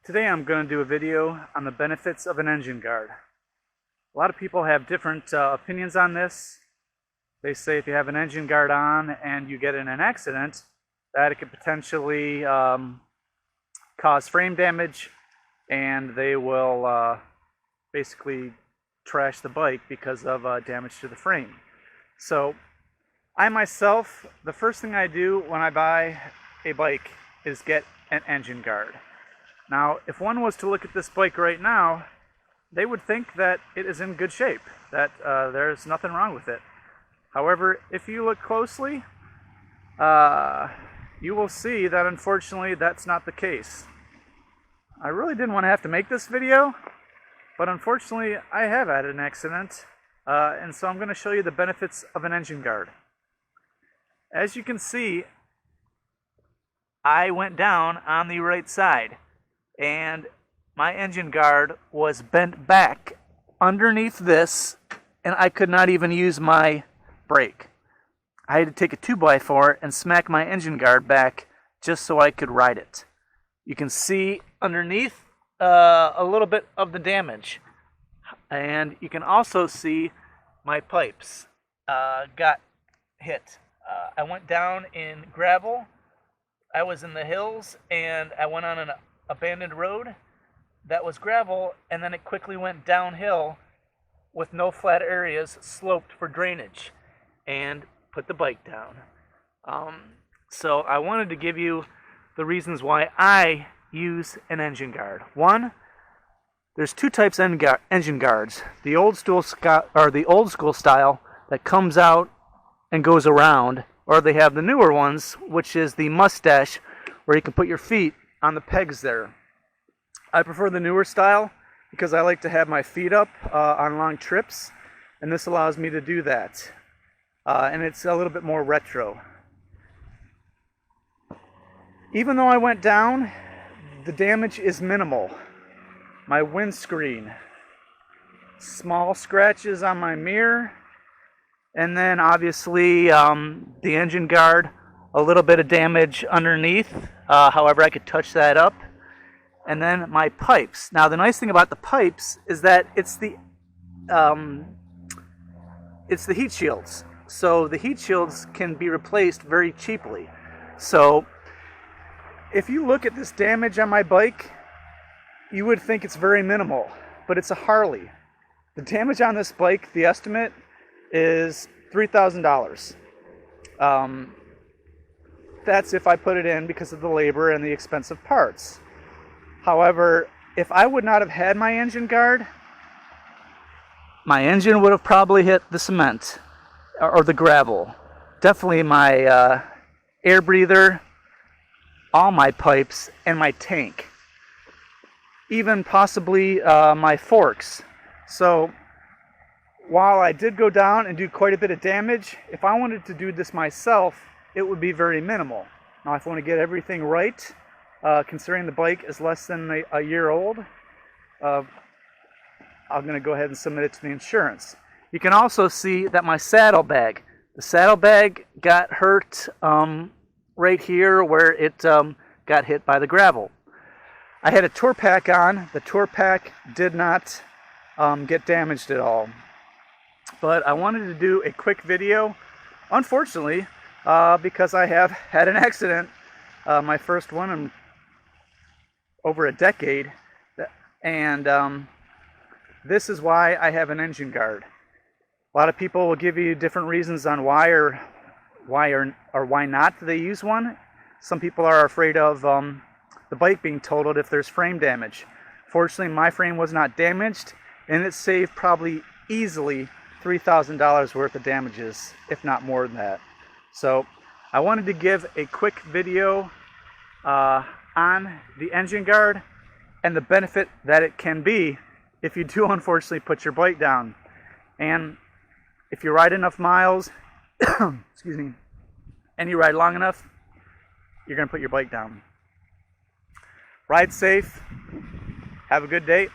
Today I'm going to do a video on the benefits of an engine guard. A lot of people have different opinions on this. They say if you have an engine guard on and you get in an accident, that it could potentially cause frame damage, and they will basically trash the bike because of damage to the frame. So I myself, the first thing I do when I buy a bike is get an engine guard. Now, if one was to look at this bike right now, they would think that it is in good shape, that there's nothing wrong with it. However, if you look closely, you will see that unfortunately that's not the case. I really didn't want to have to make this video, but unfortunately I have had an accident, and so I'm going to show you the benefits of an engine guard. As you can see, I went down on the right side, and my engine guard was bent back underneath this, and I could not even use my brake. I had to take a 2x4 and smack my engine guard back just so I could ride it. You can see underneath a little bit of the damage, and you can also see my pipes got hit. I went down in gravel. I was in the hills, and I went on an abandoned road that was gravel, and then it quickly went downhill with no flat areas, sloped for drainage, and put the bike down. So I wanted to give you the reasons why I use an engine guard. One, there's two types of engine guards: the old school style that comes out and goes around, or they have the newer ones, which is the mustache, where you can put your feet on the pegs there. I prefer the newer style because I like to have my feet up on long trips, and this allows me to do that. And it's a little bit more retro. Even though I went down, the damage is minimal. My windscreen, small scratches on my mirror, and then obviously the engine guard, a little bit of damage underneath. However, I could touch that up. And then my pipes. Now, the nice thing about the pipes is that it's the heat shields. So the heat shields can be replaced very cheaply. So if you look at this damage on my bike, you would think it's very minimal, but it's a Harley. The damage on this bike, the estimate is $3,000. That's if I put it in because of the labor and the expensive parts. However, if I would not have had my engine guard, my engine would have probably hit the cement or the gravel. Definitely my air breather, all my pipes, and my tank. Even possibly my forks. So while I did go down and do quite a bit of damage, if I wanted to do this myself, it would be very minimal. Now, if I want to get everything right, considering the bike is less than a year old, I'm going to go ahead and submit it to the insurance. You can also see that my saddlebag, the saddlebag got hurt right here where it got hit by the gravel. I had a tour pack on. The tour pack did not get damaged at all. But I wanted to do a quick video, unfortunately, because I have had an accident, my first one in over a decade, and this is why I have an engine guard. A lot of people will give you different reasons on why not they use one. Some people are afraid of the bike being totaled if there's frame damage. Fortunately, my frame was not damaged, and it saved probably easily $3,000 worth of damages, if not more than that. So I wanted to give a quick video on the engine guard and the benefit that it can be if you do unfortunately put your bike down. And if you ride enough miles, excuse me, and you ride long enough, you're going to put your bike down. Ride safe. Have a good day.